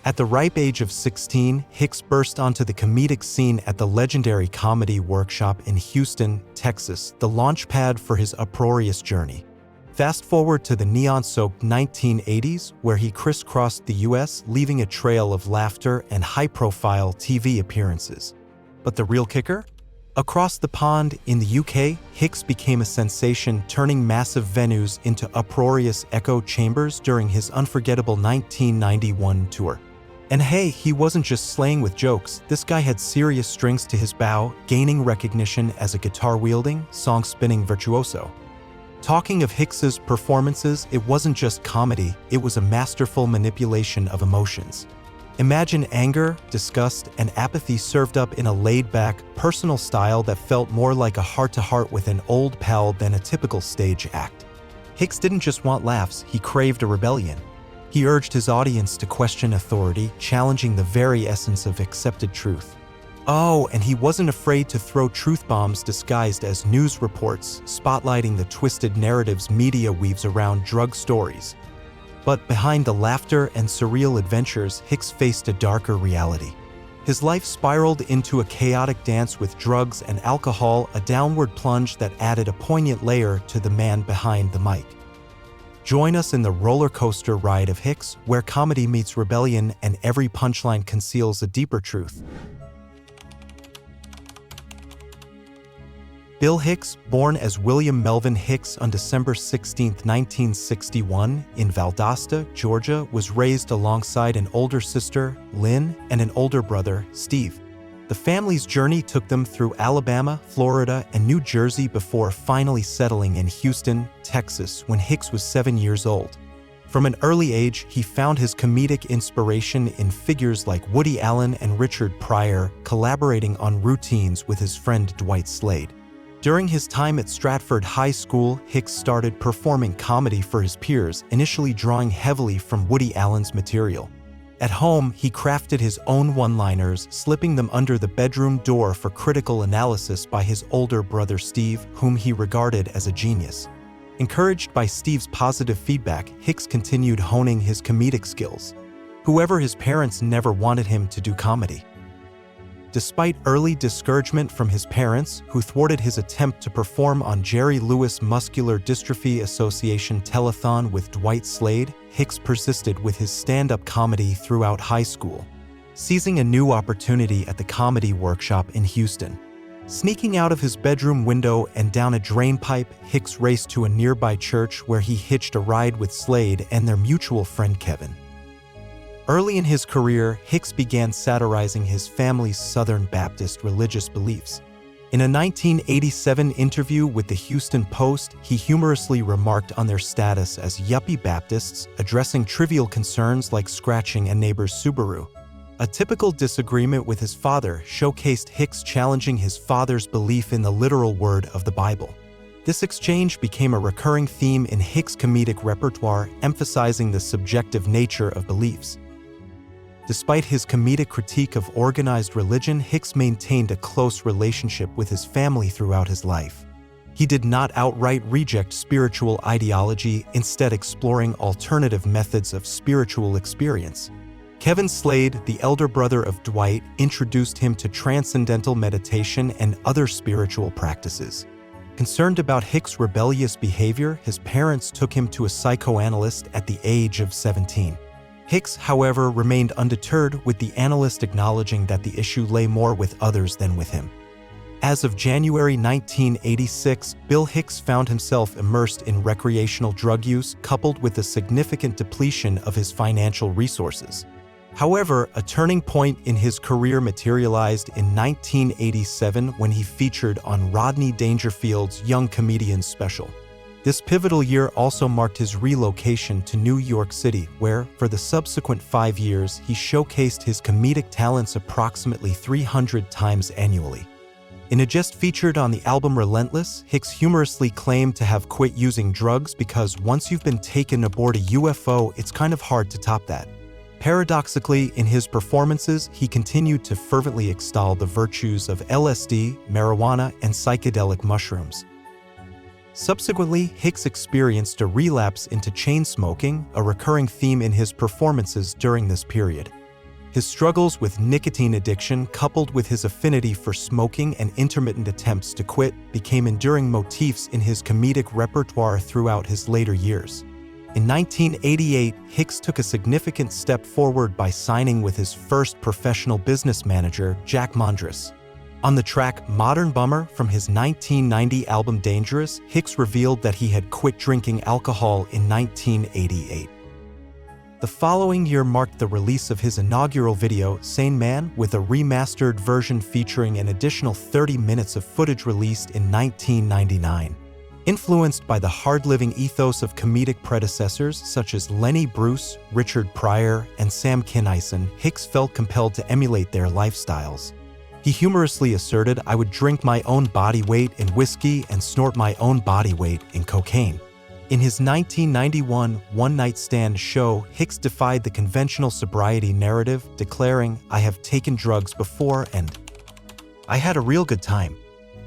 At the ripe age of 16, Hicks burst onto the comedic scene at the legendary comedy workshop in Houston, Texas, the launchpad for his uproarious journey. Fast forward to the neon-soaked 1980s, where he crisscrossed the US, leaving a trail of laughter and high-profile TV appearances. But the real kicker? Across the pond, in the UK, Hicks became a sensation, turning massive venues into uproarious echo chambers during his unforgettable 1991 tour. And hey, he wasn't just slaying with jokes, this guy had serious strings to his bow, gaining recognition as a guitar-wielding, song-spinning virtuoso. Talking of Hicks's performances, it wasn't just comedy, it was a masterful manipulation of emotions. Imagine anger, disgust, and apathy served up in a laid-back, personal style that felt more like a heart-to-heart with an old pal than a typical stage act. Hicks didn't just want laughs, he craved a rebellion. He urged his audience to question authority, challenging the very essence of accepted truth. Oh, and he wasn't afraid to throw truth bombs disguised as news reports, spotlighting the twisted narratives media weaves around drug stories. But behind the laughter and surreal adventures, Hicks faced a darker reality. His life spiraled into a chaotic dance with drugs and alcohol, a downward plunge that added a poignant layer to the man behind the mic. Join us in the roller coaster ride of Hicks, where comedy meets rebellion and every punchline conceals a deeper truth. Bill Hicks, born as William Melvin Hicks on December 16, 1961, in Valdosta, Georgia, was raised alongside an older sister, Lynn, and an older brother, Steve. The family's journey took them through Alabama, Florida, and New Jersey before finally settling in Houston, Texas, when Hicks was 7 years old. From an early age, he found his comedic inspiration in figures like Woody Allen and Richard Pryor, collaborating on routines with his friend Dwight Slade. During his time at Stratford High School, Hicks started performing comedy for his peers, initially drawing heavily from Woody Allen's material. At home, he crafted his own one-liners, slipping them under the bedroom door for critical analysis by his older brother Steve, whom he regarded as a genius. Encouraged by Steve's positive feedback, Hicks continued honing his comedic skills. However, his parents never wanted him to do comedy. Despite early discouragement from his parents, who thwarted his attempt to perform on Jerry Lewis Muscular Dystrophy Association telethon with Dwight Slade, Hicks persisted with his stand-up comedy throughout high school, seizing a new opportunity at the comedy workshop in Houston. Sneaking out of his bedroom window and down a drain pipe, Hicks raced to a nearby church where he hitched a ride with Slade and their mutual friend Kevin. Early in his career, Hicks began satirizing his family's Southern Baptist religious beliefs. In a 1987 interview with the Houston Post, he humorously remarked on their status as yuppie Baptists, addressing trivial concerns like scratching a neighbor's Subaru. A typical disagreement with his father showcased Hicks challenging his father's belief in the literal word of the Bible. This exchange became a recurring theme in Hicks' comedic repertoire, emphasizing the subjective nature of beliefs. Despite his comedic critique of organized religion, Hicks maintained a close relationship with his family throughout his life. He did not outright reject spiritual ideology, instead exploring alternative methods of spiritual experience. Kevin Slade, the elder brother of Dwight, introduced him to transcendental meditation and other spiritual practices. Concerned about Hicks' rebellious behavior, his parents took him to a psychoanalyst at the age of 17. Hicks, however, remained undeterred, with the analyst acknowledging that the issue lay more with others than with him. As of January 1986, Bill Hicks found himself immersed in recreational drug use, coupled with a significant depletion of his financial resources. However, a turning point in his career materialized in 1987 when he featured on Rodney Dangerfield's Young Comedians special. This pivotal year also marked his relocation to New York City, where, for the subsequent 5 years, he showcased his comedic talents approximately 300 times annually. In a jest featured on the album Relentless, Hicks humorously claimed to have quit using drugs because once you've been taken aboard a UFO, it's kind of hard to top that. Paradoxically, in his performances, he continued to fervently extol the virtues of LSD, marijuana, and psychedelic mushrooms. Subsequently, Hicks experienced a relapse into chain smoking, a recurring theme in his performances during this period. His struggles with nicotine addiction, coupled with his affinity for smoking and intermittent attempts to quit, became enduring motifs in his comedic repertoire throughout his later years. In 1988, Hicks took a significant step forward by signing with his first professional business manager, Jack Mondras. On the track Modern Bummer from his 1990 album Dangerous, Hicks revealed that he had quit drinking alcohol in 1988. The following year marked the release of his inaugural video, Sane Man, with a remastered version featuring an additional 30 minutes of footage released in 1999. Influenced by the hard-living ethos of comedic predecessors such as Lenny Bruce, Richard Pryor, and Sam Kinison, Hicks felt compelled to emulate their lifestyles. He humorously asserted, "I would drink my own body weight in whiskey and snort my own body weight in cocaine." In his 1991 one-night stand show, Hicks defied the conventional sobriety narrative, declaring, "I have taken drugs before and I had a real good time."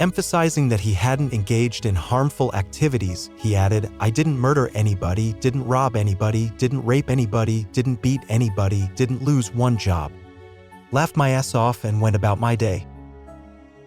Emphasizing that he hadn't engaged in harmful activities, he added, "I didn't murder anybody, didn't rob anybody, didn't rape anybody, didn't beat anybody, didn't lose one job. Laughed my ass off and went about my day."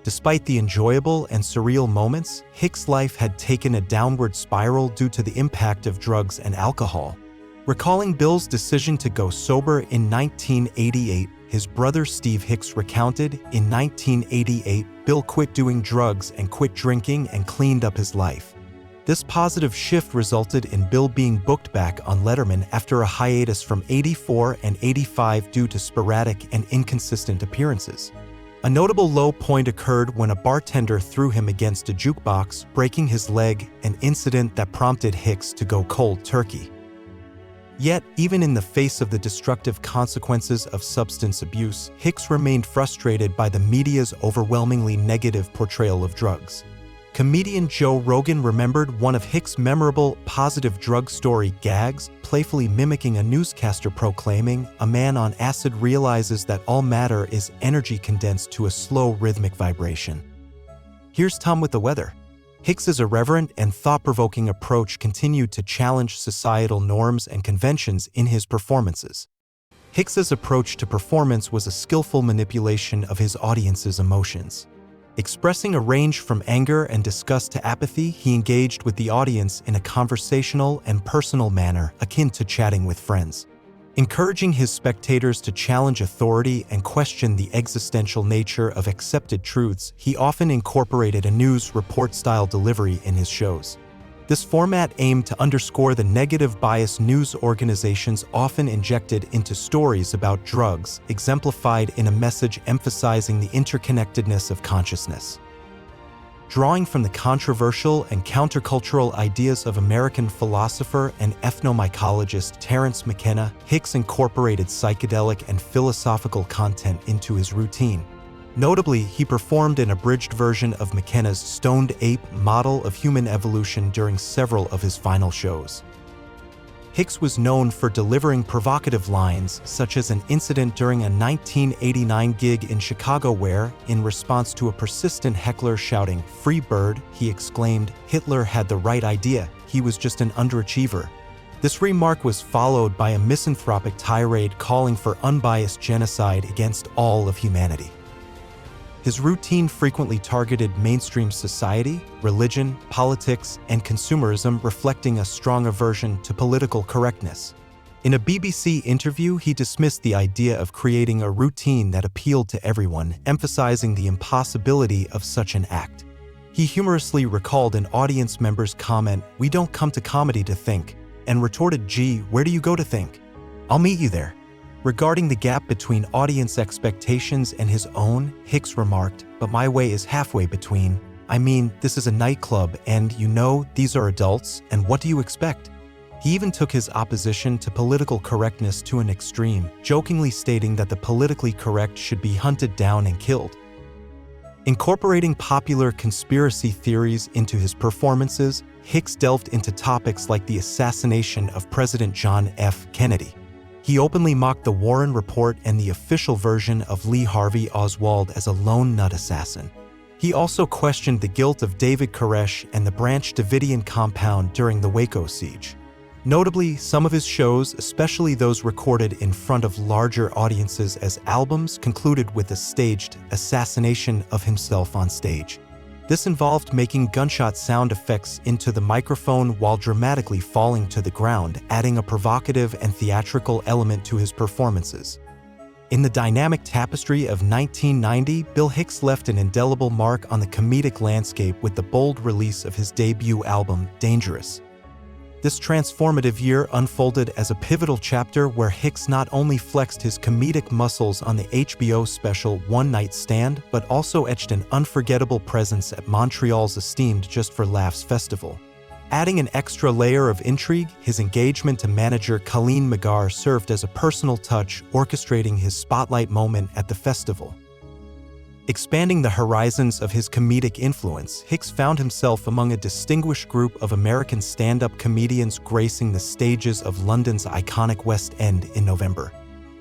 Despite the enjoyable and surreal moments, Hicks' life had taken a downward spiral due to the impact of drugs and alcohol. Recalling Bill's decision to go sober in 1988, his brother Steve Hicks recounted, "In 1988, Bill quit doing drugs and quit drinking and cleaned up his life." This positive shift resulted in Bill being booked back on Letterman after a hiatus from '84 and '85 due to sporadic and inconsistent appearances. A notable low point occurred when a bartender threw him against a jukebox, breaking his leg, an incident that prompted Hicks to go cold turkey. Yet, even in the face of the destructive consequences of substance abuse, Hicks remained frustrated by the media's overwhelmingly negative portrayal of drugs. Comedian Joe Rogan remembered one of Hicks' memorable positive drug story gags, playfully mimicking a newscaster proclaiming, "A man on acid realizes that all matter is energy condensed to a slow rhythmic vibration." Here's Tom with the weather. Hicks's irreverent and thought-provoking approach continued to challenge societal norms and conventions in his performances. Hicks's approach to performance was a skillful manipulation of his audience's emotions. Expressing a range from anger and disgust to apathy, he engaged with the audience in a conversational and personal manner akin to chatting with friends. Encouraging his spectators to challenge authority and question the existential nature of accepted truths, he often incorporated a news report-style delivery in his shows. This format aimed to underscore the negative bias news organizations often injected into stories about drugs, exemplified in a message emphasizing the interconnectedness of consciousness. Drawing from the controversial and countercultural ideas of American philosopher and ethnomycologist Terence McKenna, Hicks incorporated psychedelic and philosophical content into his routine. Notably, he performed an abridged version of McKenna's Stoned Ape model of human evolution during several of his final shows. Hicks was known for delivering provocative lines, such as an incident during a 1989 gig in Chicago where, in response to a persistent heckler shouting, "Free Bird," he exclaimed, "Hitler had the right idea, he was just an underachiever." This remark was followed by a misanthropic tirade calling for unbiased genocide against all of humanity. His routine frequently targeted mainstream society, religion, politics, and consumerism, reflecting a strong aversion to political correctness. In a BBC interview, he dismissed the idea of creating a routine that appealed to everyone, emphasizing the impossibility of such an act. He humorously recalled an audience member's comment, "We don't come to comedy to think," and retorted, "Gee, where do you go to think? I'll meet you there." Regarding the gap between audience expectations and his own, Hicks remarked, "But my way is halfway between. I mean, this is a nightclub and, these are adults, and what do you expect?" He even took his opposition to political correctness to an extreme, jokingly stating that the politically correct should be hunted down and killed. Incorporating popular conspiracy theories into his performances, Hicks delved into topics like the assassination of President John F. Kennedy. He openly mocked the Warren Report and the official version of Lee Harvey Oswald as a lone nut assassin. He also questioned the guilt of David Koresh and the Branch Davidian compound during the Waco siege. Notably, some of his shows, especially those recorded in front of larger audiences as albums, concluded with a staged assassination of himself on stage. This involved making gunshot sound effects into the microphone while dramatically falling to the ground, adding a provocative and theatrical element to his performances. In the dynamic tapestry of 1990, Bill Hicks left an indelible mark on the comedic landscape with the bold release of his debut album, Dangerous. This transformative year unfolded as a pivotal chapter where Hicks not only flexed his comedic muscles on the HBO special One Night Stand, but also etched an unforgettable presence at Montreal's esteemed Just for Laughs festival. Adding an extra layer of intrigue, his engagement to manager Colleen McGarr served as a personal touch, orchestrating his spotlight moment at the festival. Expanding the horizons of his comedic influence, Hicks found himself among a distinguished group of American stand-up comedians gracing the stages of London's iconic West End in November.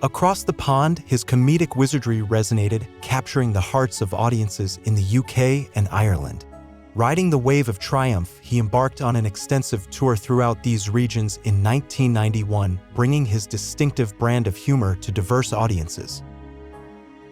Across the pond, his comedic wizardry resonated, capturing the hearts of audiences in the UK and Ireland. Riding the wave of triumph, he embarked on an extensive tour throughout these regions in 1991, bringing his distinctive brand of humor to diverse audiences.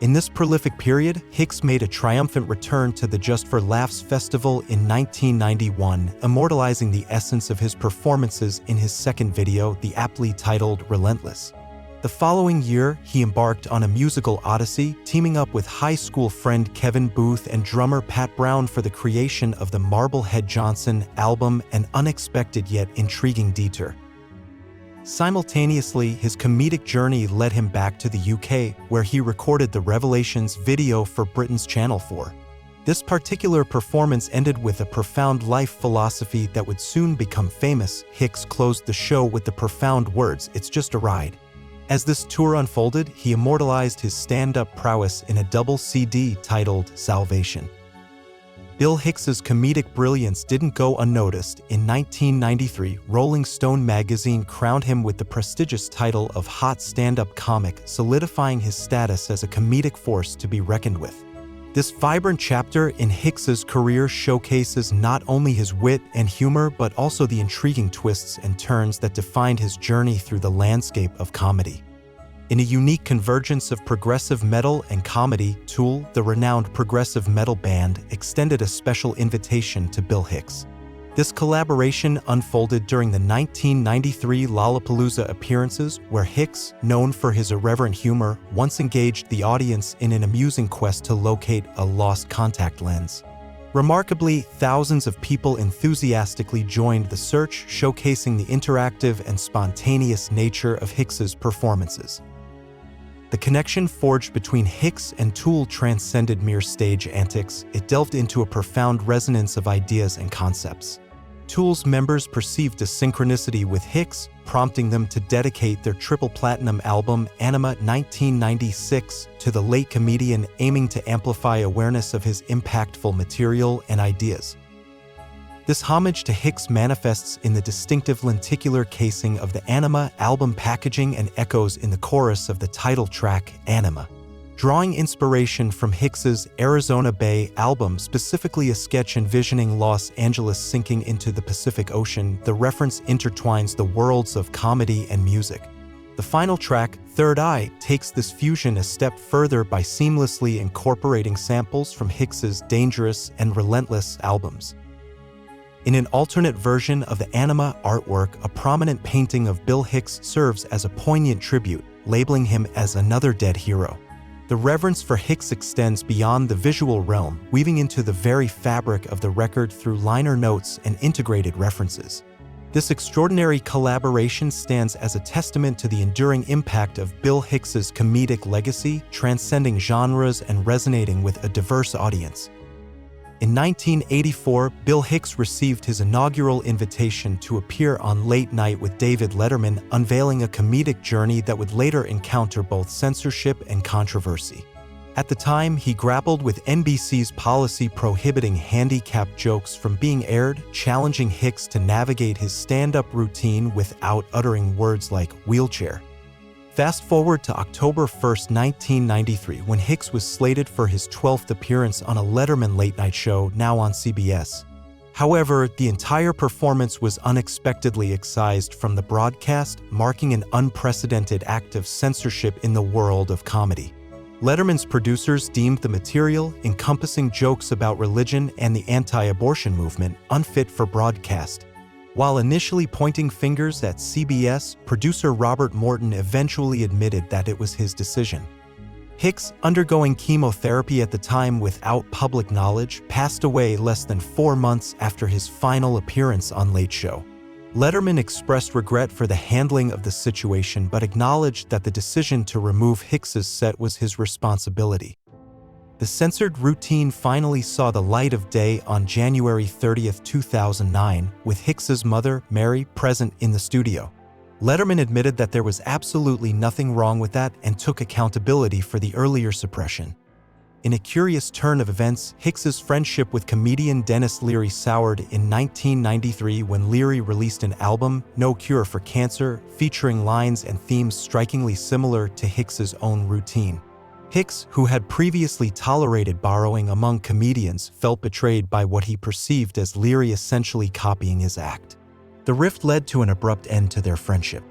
In this prolific period, Hicks made a triumphant return to the Just for Laughs festival in 1991, immortalizing the essence of his performances in his second video, the aptly titled Relentless. The following year, he embarked on a musical odyssey, teaming up with high school friend Kevin Booth and drummer Pat Brown for the creation of the Marblehead Johnson album, an unexpected yet intriguing detour. Simultaneously, his comedic journey led him back to the UK, where he recorded the Revelations video for Britain's Channel 4. This particular performance ended with a profound life philosophy that would soon become famous. Hicks closed the show with the profound words, "It's just a ride." As this tour unfolded, he immortalized his stand-up prowess in a double CD titled Salvation. Bill Hicks's comedic brilliance didn't go unnoticed. In 1993, Rolling Stone magazine crowned him with the prestigious title of Hot Stand-Up Comic, solidifying his status as a comedic force to be reckoned with. This vibrant chapter in Hicks's career showcases not only his wit and humor, but also the intriguing twists and turns that defined his journey through the landscape of comedy. In a unique convergence of progressive metal and comedy, Tool, the renowned progressive metal band, extended a special invitation to Bill Hicks. This collaboration unfolded during the 1993 Lollapalooza appearances, where Hicks, known for his irreverent humor, once engaged the audience in an amusing quest to locate a lost contact lens. Remarkably, thousands of people enthusiastically joined the search, showcasing the interactive and spontaneous nature of Hicks's performances. The connection forged between Hicks and Tool transcended mere stage antics. It delved into a profound resonance of ideas and concepts. Tool's members perceived a synchronicity with Hicks, prompting them to dedicate their triple platinum album, Anima 1996, to the late comedian, aiming to amplify awareness of his impactful material and ideas. This homage to Hicks manifests in the distinctive lenticular casing of the Anima album packaging and echoes in the chorus of the title track, Anima. Drawing inspiration from Hicks's Arizona Bay album, specifically a sketch envisioning Los Angeles sinking into the Pacific Ocean, the reference intertwines the worlds of comedy and music. The final track, Third Eye, takes this fusion a step further by seamlessly incorporating samples from Hicks's Dangerous and Relentless albums. In an alternate version of the Anima artwork, a prominent painting of Bill Hicks serves as a poignant tribute, labeling him as another dead hero. The reverence for Hicks extends beyond the visual realm, weaving into the very fabric of the record through liner notes and integrated references. This extraordinary collaboration stands as a testament to the enduring impact of Bill Hicks's comedic legacy, transcending genres and resonating with a diverse audience. In 1984, Bill Hicks received his inaugural invitation to appear on Late Night with David Letterman, unveiling a comedic journey that would later encounter both censorship and controversy. At the time, he grappled with NBC's policy prohibiting handicapped jokes from being aired, challenging Hicks to navigate his stand-up routine without uttering words like wheelchair. Fast forward to October 1, 1993, when Hicks was slated for his 12th appearance on a Letterman late-night show, now on CBS. However, the entire performance was unexpectedly excised from the broadcast, marking an unprecedented act of censorship in the world of comedy. Letterman's producers deemed the material, encompassing jokes about religion and the anti-abortion movement, unfit for broadcast. While initially pointing fingers at CBS, producer Robert Morton eventually admitted that it was his decision. Hicks, undergoing chemotherapy at the time without public knowledge, passed away less than 4 months after his final appearance on Late Show. Letterman expressed regret for the handling of the situation but acknowledged that the decision to remove Hicks's set was his responsibility. The censored routine finally saw the light of day on January 30, 2009, with Hicks's mother, Mary, present in the studio. Letterman admitted that there was absolutely nothing wrong with that and took accountability for the earlier suppression. In a curious turn of events, Hicks's friendship with comedian Denis Leary soured in 1993 when Leary released an album, No Cure for Cancer, featuring lines and themes strikingly similar to Hicks's own routine. Hicks, who had previously tolerated borrowing among comedians, felt betrayed by what he perceived as Leary essentially copying his act. The rift led to an abrupt end to their friendship.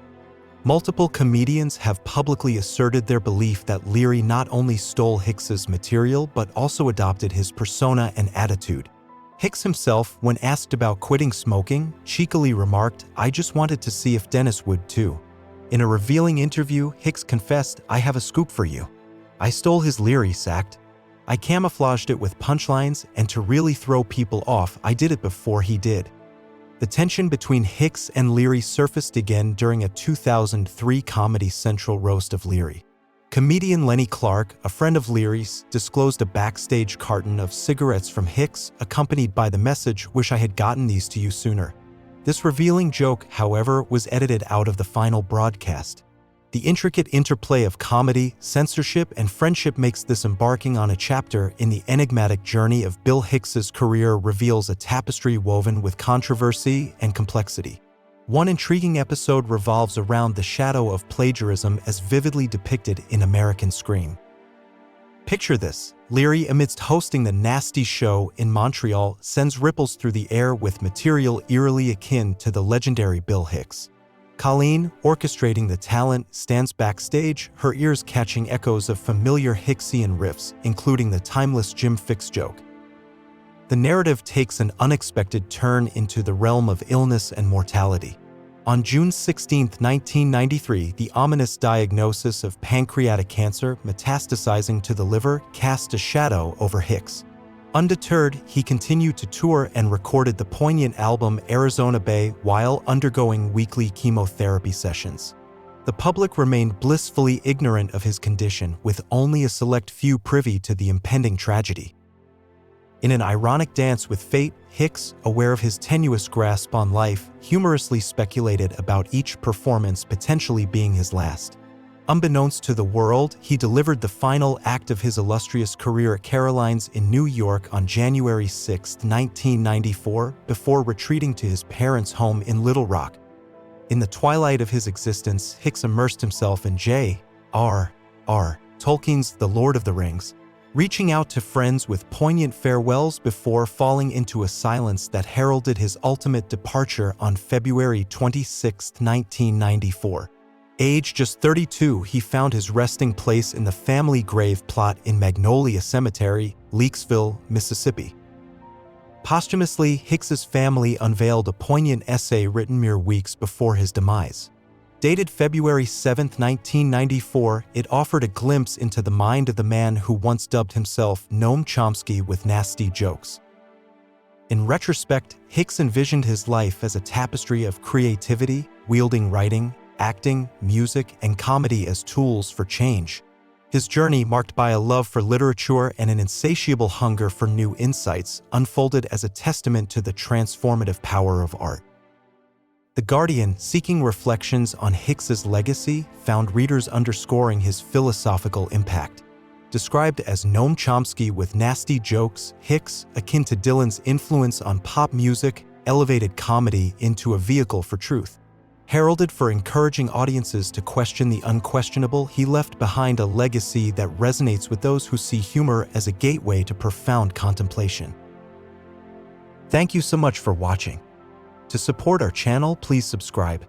Multiple comedians have publicly asserted their belief that Leary not only stole Hicks's material but also adopted his persona and attitude. Hicks himself, when asked about quitting smoking, cheekily remarked, "I just wanted to see if Dennis would too." In a revealing interview, Hicks confessed, "I have a scoop for you. I stole his Leary act. I camouflaged it with punchlines, and to really throw people off, I did it before he did." The tension between Hicks and Leary surfaced again during a 2003 Comedy Central roast of Leary. Comedian Lenny Clark, a friend of Leary's, disclosed a backstage carton of cigarettes from Hicks, accompanied by the message, "Wish I had gotten these to you sooner." This revealing joke, however, was edited out of the final broadcast. The intricate interplay of comedy, censorship, and friendship makes this embarking on a chapter in the enigmatic journey of Bill Hicks's career reveals a tapestry woven with controversy and complexity. One intriguing episode revolves around the shadow of plagiarism as vividly depicted in American Scream. Picture this: Leary, amidst hosting the Nasty Show in Montreal, sends ripples through the air with material eerily akin to the legendary Bill Hicks. Colleen, orchestrating the talent, stands backstage, her ears catching echoes of familiar Hicksian riffs, including the timeless Jim Fix joke. The narrative takes an unexpected turn into the realm of illness and mortality. On June 16, 1993, the ominous diagnosis of pancreatic cancer metastasizing to the liver cast a shadow over Hicks. Undeterred, he continued to tour and recorded the poignant album Arizona Bay while undergoing weekly chemotherapy sessions. The public remained blissfully ignorant of his condition, with only a select few privy to the impending tragedy. In an ironic dance with fate, Hicks, aware of his tenuous grasp on life, humorously speculated about each performance potentially being his last. Unbeknownst to the world, he delivered the final act of his illustrious career at Caroline's in New York on January 6, 1994, before retreating to his parents' home in Little Rock. In the twilight of his existence, Hicks immersed himself in J.R.R. Tolkien's The Lord of the Rings, reaching out to friends with poignant farewells before falling into a silence that heralded his ultimate departure on February 26, 1994. Aged just 32, he found his resting place in the family grave plot in Magnolia Cemetery, Leakesville, Mississippi. Posthumously, Hicks's family unveiled a poignant essay written mere weeks before his demise. Dated February 7, 1994, it offered a glimpse into the mind of the man who once dubbed himself Noam Chomsky with nasty jokes. In retrospect, Hicks envisioned his life as a tapestry of creativity, wielding writing, acting, music, and comedy as tools for change. His journey, marked by a love for literature and an insatiable hunger for new insights, unfolded as a testament to the transformative power of art. The Guardian, seeking reflections on Hicks's legacy, found readers underscoring his philosophical impact. Described as Noam Chomsky with nasty jokes, Hicks, akin to Dylan's influence on pop music, elevated comedy into a vehicle for truth. Heralded for encouraging audiences to question the unquestionable, he left behind a legacy that resonates with those who see humor as a gateway to profound contemplation. Thank you so much for watching. To support our channel, please subscribe